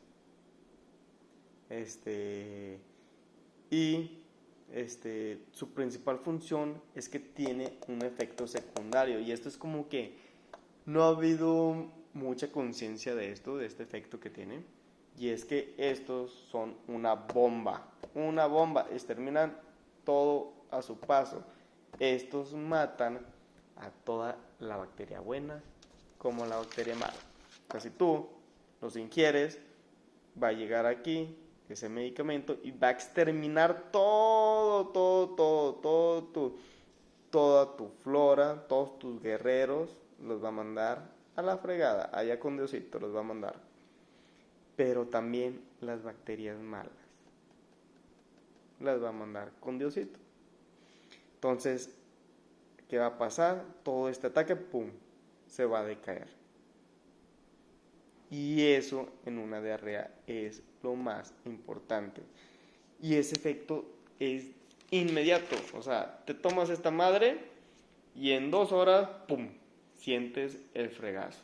Su principal función es que tiene un efecto secundario, y esto es como que no ha habido mucha conciencia de este efecto que tiene, y es que estos son una bomba, exterminan todo a su paso. Estos matan a toda la bacteria buena como la bacteria mala. O sea, si tú los ingieres, va a llegar aquí ese medicamento y va a exterminar toda tu flora, todos tus guerreros, los va a mandar a la fregada, allá con Diosito los va a mandar. Pero también las bacterias malas las va a mandar con Diosito. Entonces, ¿qué va a pasar? Todo este ataque, ¡pum!, se va a decaer. Y eso en una diarrea es lo más importante. Y ese efecto es inmediato. O sea, te tomas esta madre y en 2 horas, ¡pum!, sientes el fregazo.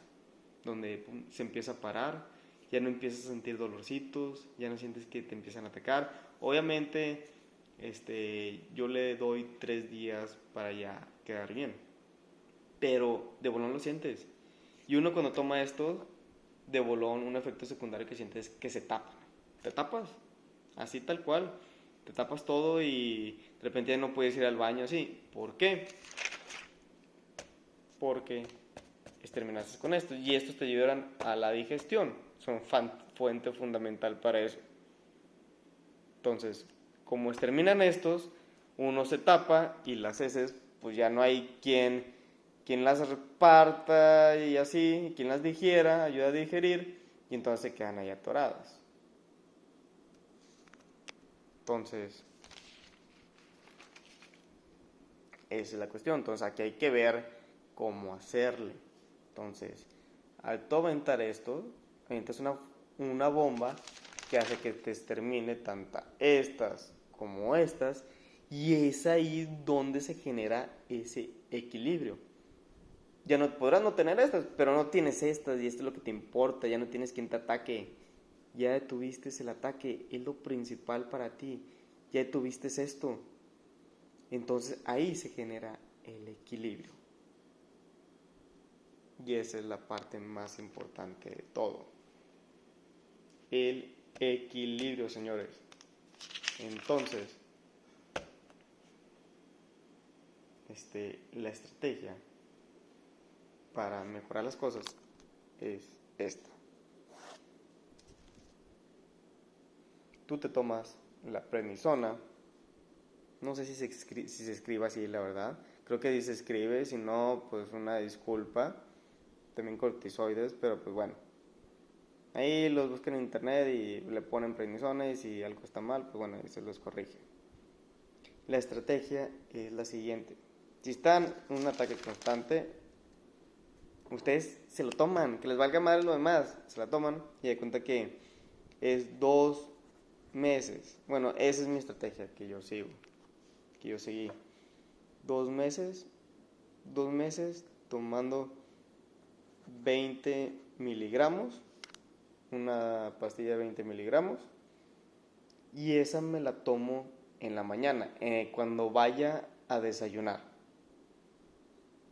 Donde pum, se empieza a parar, ya no empiezas a sentir dolorcitos, ya no sientes que te empiezan a atacar. Obviamente, yo le doy 3 días para ya quedar bien. Pero de bolón lo sientes. Y uno cuando toma esto, de bolón, un efecto secundario que sientes es que se tapa. Te tapas, así tal cual. Te tapas todo y de repente ya no puedes ir al baño así. ¿Por qué? Porque terminaste con esto. Y estos te ayudan a la digestión. Son fuente fundamental para eso. Entonces, como exterminan estos, uno se tapa y las heces, pues ya no hay quien las reparta y así, quien las digiera, ayuda a digerir, y entonces se quedan ahí atoradas. Entonces, esa es la cuestión. Entonces, aquí hay que ver cómo hacerle. Entonces, al tú aventar esto, aventas una bomba que hace que te extermine tanto estas como estas, y es ahí donde se genera ese equilibrio. Ya no podrás no tener estas, pero no tienes estas, y esto es lo que te importa. Ya no tienes quien te ataque, ya detuviste el ataque, es lo principal para ti, ya detuviste esto. Entonces ahí se genera el equilibrio, y esa es la parte más importante de todo, el equilibrio, señores. Entonces, la estrategia para mejorar las cosas es esta. Tú te tomas la prednisona, no sé si se escribe así, la verdad, creo que sí se escribe, si no, pues una disculpa. También cortisoides, pero pues bueno, ahí los buscan en internet y le ponen prednisona, y si algo está mal, pues bueno, ahí se los corrige. La estrategia es la siguiente: si están en un ataque constante, ustedes se lo toman, que les valga madre lo demás, se la toman y de cuenta que es 2 meses. Bueno, esa es mi estrategia que yo sigo, que yo seguí. 2 meses, 2 meses tomando 20 miligramos, una pastilla de 20 miligramos, y esa me la tomo en la mañana, cuando vaya a desayunar.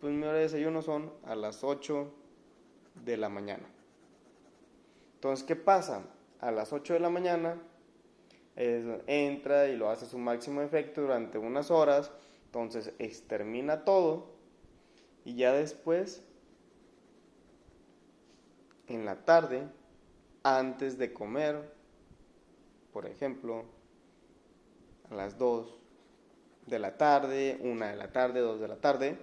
Pues mi hora de desayuno son a las 8 de la mañana. Entonces, ¿qué pasa? A las 8 de la mañana entra y lo hace su máximo efecto durante unas horas. Entonces, extermina todo. Y ya después, en la tarde, antes de comer, por ejemplo, a las 2 de la tarde, 1 de la tarde, 2 de la tarde,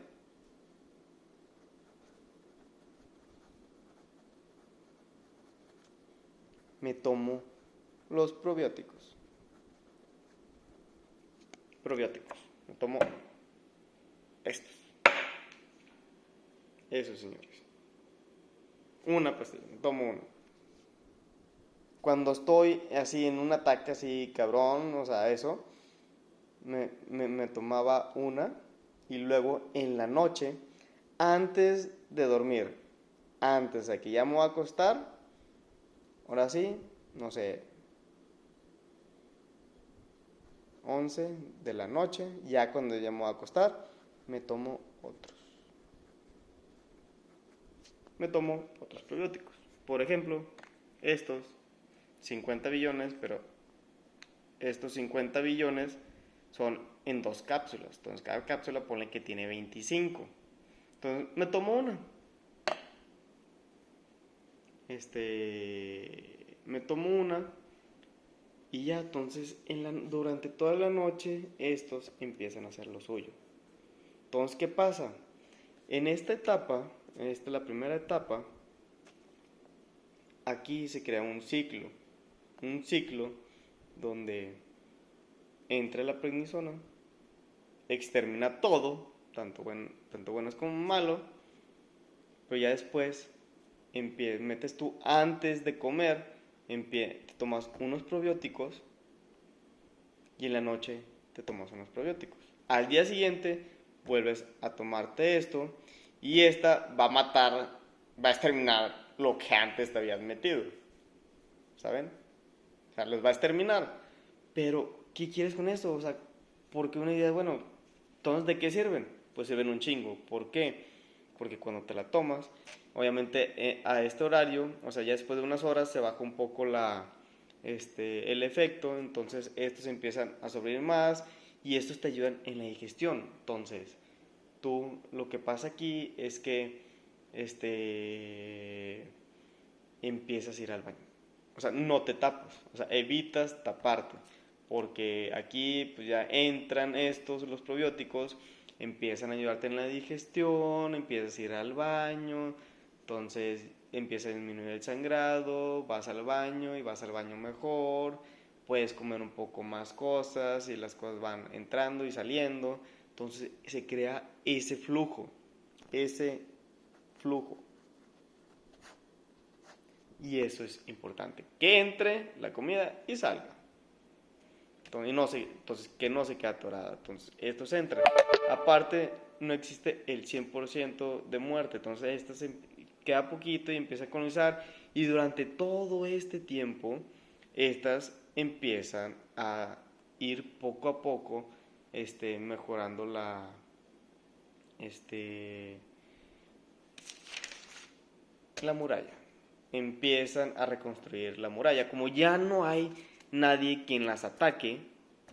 me tomo los probióticos. Me tomo estos. Eso, señores. Una pastilla, me tomo una. Cuando estoy así en un ataque así cabrón, o sea, eso, me tomaba una y luego en la noche, antes de dormir, antes de que ya me voy a acostar, ahora sí, no sé, 11 de la noche, ya cuando ya me voy a acostar, me tomo otros. Me tomo otros probióticos. Por ejemplo, estos 50 billones, pero estos 50 billones son en 2 cápsulas. Entonces cada cápsula ponle que tiene 25. Entonces me tomo una. Me tomo una y ya, entonces durante toda la noche estos empiezan a hacer lo suyo. Entonces, ¿qué pasa? En esta etapa, la primera etapa, aquí se crea un ciclo donde entra la prednisona, extermina todo, tanto buenos como malos, pero ya después metes tú antes de comer, te tomas unos probióticos y en la noche te tomas unos probióticos. Al día siguiente vuelves a tomarte esto y esta va a exterminar lo que antes te habías metido, ¿saben? O sea, los va a exterminar. Pero, ¿qué quieres con eso? O sea, porque una idea, bueno, entonces, ¿de qué sirven? Pues sirven un chingo. ¿Por qué? Porque cuando te la tomas, obviamente a este horario, o sea, ya después de unas horas se baja un poco el efecto, entonces estos empiezan a sobrevivir más y estos te ayudan en la digestión. Entonces, tú lo que pasa aquí es que empiezas a ir al baño. O sea, no te tapas, o sea, evitas taparte, porque aquí pues ya entran los probióticos, empiezan a ayudarte en la digestión, empiezas a ir al baño, entonces empieza a disminuir el sangrado, vas al baño y vas al baño mejor, puedes comer un poco más cosas y las cosas van entrando y saliendo, entonces se crea ese flujo. Y eso es importante, que entre la comida y salga. Entonces que no se quede atorada. Entonces, esto se entra. Aparte, no existe el 100% de muerte. Entonces, esto se queda poquito y empieza a colonizar. Y durante todo este tiempo, estas empiezan a ir poco a poco mejorando la muralla. Empiezan a reconstruir la muralla. Como ya no hay nadie quien las ataque,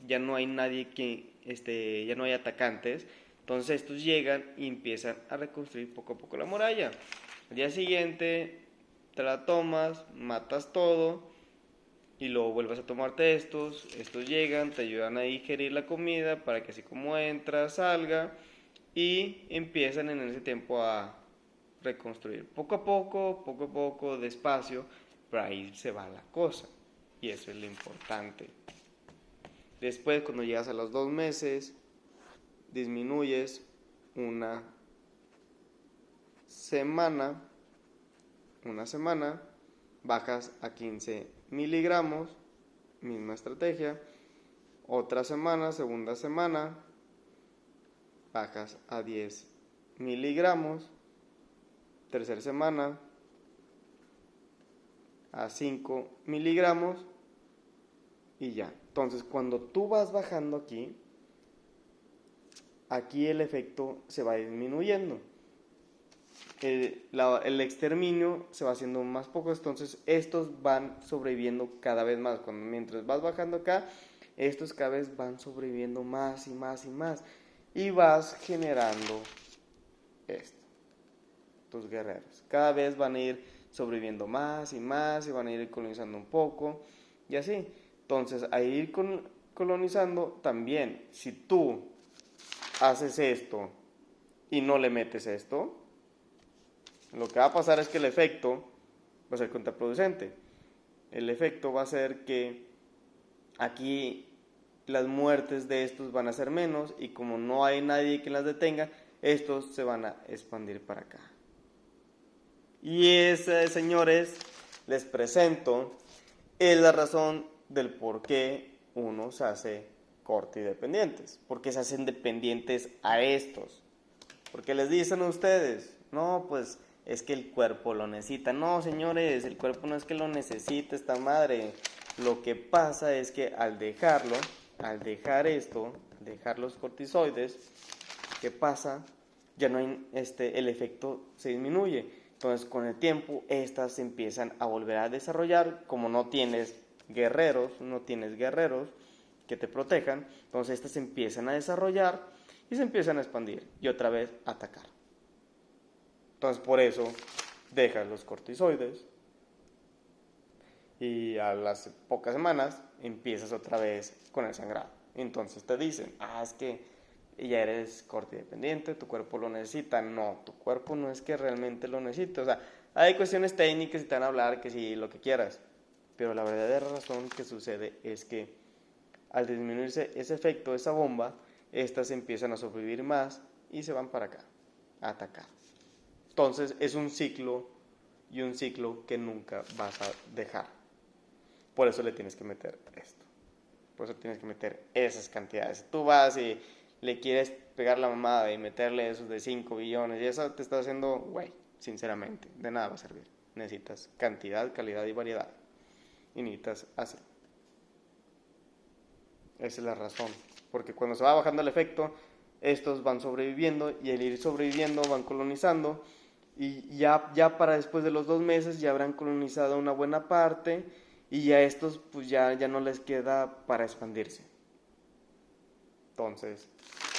ya no hay nadie ya no hay atacantes, entonces estos llegan y empiezan a reconstruir poco a poco la muralla. Al día siguiente te la tomas, matas todo y luego vuelves a tomarte estos llegan, te ayudan a digerir la comida para que así como entra, salga y empiezan en ese tiempo a reconstruir. Poco a poco, despacio, pero ahí se va la cosa. Y eso es lo importante. Después, cuando llegas a los 2 meses, disminuyes una semana, una semana, bajas a 15 miligramos, misma estrategia. Otra semana, segunda semana, bajas a 10 miligramos. Tercera semana, a 5 miligramos y ya. Entonces, cuando tú vas bajando aquí el efecto se va disminuyendo. El exterminio se va haciendo más poco, entonces estos van sobreviviendo cada vez más. Mientras vas bajando acá, estos cada vez van sobreviviendo más y más y más. Y vas generando esto. Tus guerreros. Cada vez van a ir sobreviviendo más y más y van a ir colonizando un poco y así. Entonces, a ir colonizando también, si tú haces esto y no le metes esto, lo que va a pasar es que el efecto va a ser contraproducente. El efecto va a ser que aquí las muertes de estos van a ser menos y como no hay nadie que las detenga, estos se van a expandir para acá. Y esa, señores, les presento, es la razón del por qué uno se hace corte y dependientes. Porque se hacen dependientes a estos. Porque les dicen a ustedes, no, pues es que el cuerpo lo necesita. No, señores, el cuerpo no es que lo necesite esta madre. Lo que pasa es que al dejar esto, dejar los cortisoides, ¿qué pasa? Ya no hay, el efecto se disminuye. Entonces, con el tiempo, estas se empiezan a volver a desarrollar. Como no tienes guerreros que te protejan, entonces estas se empiezan a desarrollar y se empiezan a expandir y otra vez a atacar. Entonces, por eso, dejas los cortisoides y a las pocas semanas empiezas otra vez con el sangrado. Entonces te dicen, es que ya eres corte dependiente, tu cuerpo lo necesita. No, tu cuerpo no es que realmente lo necesite. O sea, hay cuestiones técnicas y te van a hablar que sí, lo que quieras. Pero la verdadera razón que sucede es que al disminuirse ese efecto, esa bomba, estas empiezan a sobrevivir más y se van para acá, a atacar. Entonces es un ciclo y un ciclo que nunca vas a dejar. Por eso le tienes que meter esto. Por eso tienes que meter esas cantidades. Si tú vas y le quieres pegar la mamada y meterle esos de 5 billones y eso te está haciendo, güey, sinceramente, de nada va a servir. Necesitas cantidad, calidad y variedad. Y necesitas hacerlo. Esa es la razón. Porque cuando se va bajando el efecto, estos van sobreviviendo y al ir sobreviviendo van colonizando. Y ya para después de los 2 meses ya habrán colonizado una buena parte y ya estos pues ya no les queda para expandirse. Entonces,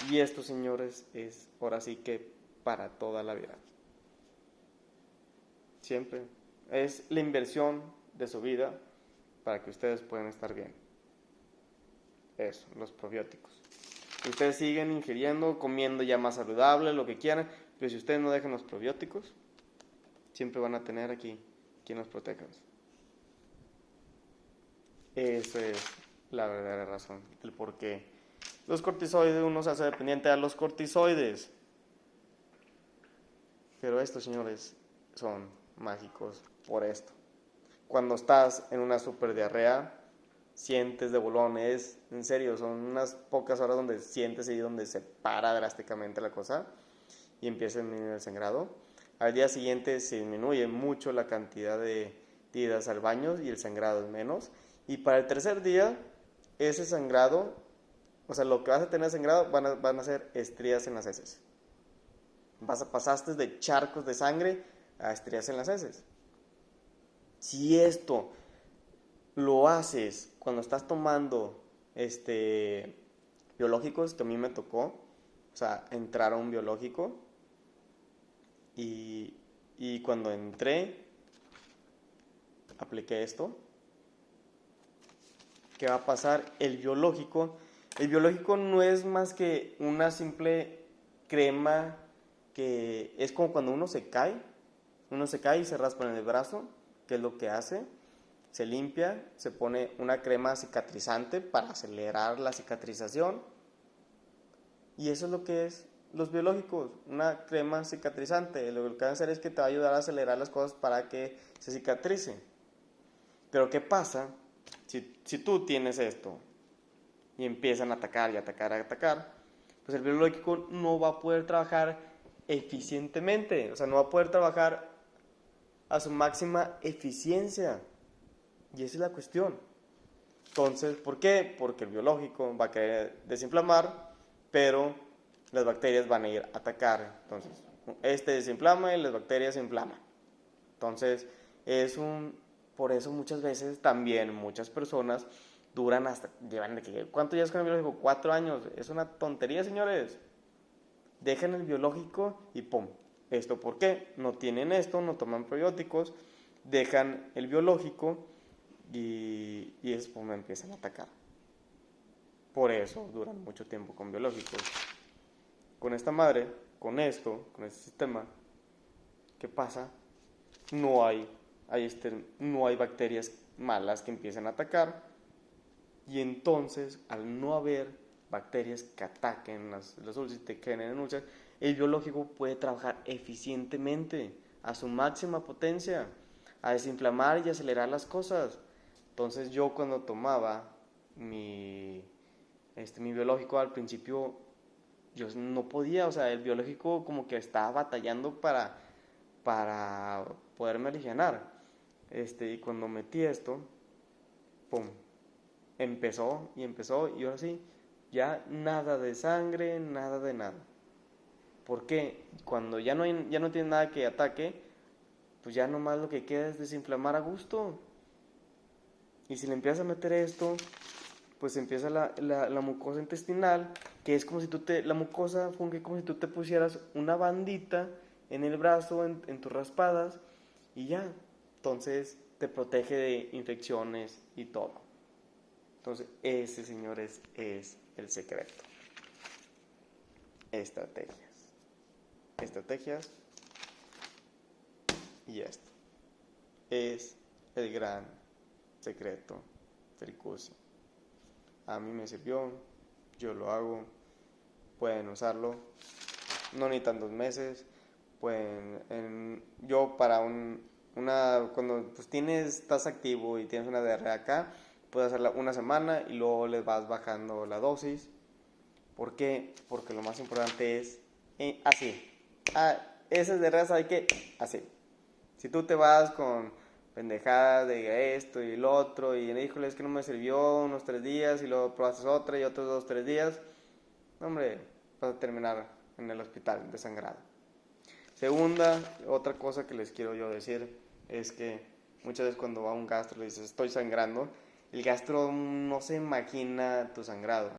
y esto, señores, es ahora sí que para toda la vida. Siempre. Es la inversión de su vida para que ustedes puedan estar bien. Eso, los probióticos. Ustedes siguen ingiriendo, comiendo ya más saludable, lo que quieran, pero si ustedes no dejan los probióticos, siempre van a tener aquí quien los proteja. Esa es la verdadera razón del por qué los cortisoides, uno se hace dependiente a los cortisoides. Pero estos, señores, son mágicos por esto. Cuando estás en una super diarrea, sientes de bolones, en serio, son unas pocas horas donde sientes ahí donde se para drásticamente la cosa y empieza a disminuir el sangrado. Al día siguiente se disminuye mucho la cantidad de idas al baño y el sangrado es menos. Y para el tercer día, ese sangrado, o sea, lo que vas a tener sangrado van a ser estrías en las heces. Pasaste de charcos de sangre a estrías en las heces. Si esto lo haces cuando estás tomando biológicos, que a mí me tocó, o sea, entrar a un biológico y cuando entré apliqué esto, ¿qué va a pasar? El biológico no es más que una simple crema que es como cuando uno se cae y se raspa en el brazo, ¿qué es lo que hace? Se limpia, se pone una crema cicatrizante para acelerar la cicatrización y eso es lo que es los biológicos, una crema cicatrizante. Lo que van a hacer es que te va a ayudar a acelerar las cosas para que se cicatrice. Pero ¿qué pasa si tú tienes esto y empiezan a atacar y atacar y atacar? Pues el biológico no va a poder trabajar eficientemente, o sea, no va a poder trabajar a su máxima eficiencia. Y esa es la cuestión. Entonces, ¿por qué? Porque el biológico va a querer desinflamar, pero las bacterias van a ir a atacar. Entonces, este desinflama y las bacterias se inflaman. Entonces, por eso muchas veces también muchas personas duran hasta, llevan de que, ¿cuánto llevas con el biológico? 4 años. Es una tontería, señores. Dejan el biológico y ¡pum! ¿Esto por qué? No tienen esto, no toman probióticos, dejan el biológico y después me empiezan a atacar. Por eso duran mucho tiempo con biológicos. Con esta madre, con esto, con este sistema, ¿qué pasa? No hay bacterias malas que empiecen a atacar, y entonces al no haber bacterias que ataquen las úlceras y te generen úlceras, el biológico puede trabajar eficientemente a su máxima potencia, a desinflamar y acelerar las cosas. Entonces yo cuando tomaba mi biológico al principio, yo no podía, o sea, el biológico como que estaba batallando para poderme alivianar. Y cuando metí esto, pum, empezó, y ahora sí, ya nada de sangre, nada de nada. Porque cuando ya no tiene nada que ataque, pues ya nomás lo que queda es desinflamar a gusto. Y si le empiezas a meter esto, pues empieza la mucosa intestinal, que es como si la mucosa funge como si tú te pusieras una bandita en el brazo, en tus raspadas, y ya. Entonces te protege de infecciones y todo. Entonces ese, señores, es el secreto. Estrategias y esto es el gran secreto del curso. A mí me sirvió, yo lo hago, pueden usarlo, no necesitan 2 meses, yo para cuando pues estás activo y tienes una diarrea acá, puedes hacerla una semana y luego les vas bajando la dosis. ¿Por qué? Porque lo más importante es así. Esas diarreas hay que así. Si tú te vas con pendejadas de esto y lo otro, y híjole, es que no me sirvió unos 3 días, y luego probaste otra y otros 2, 3 días, hombre, vas a terminar en el hospital desangrado. Segunda, otra cosa que les quiero yo decir es que muchas veces cuando va un gastro le dices estoy sangrando, el gastro no se imagina tu sangrado.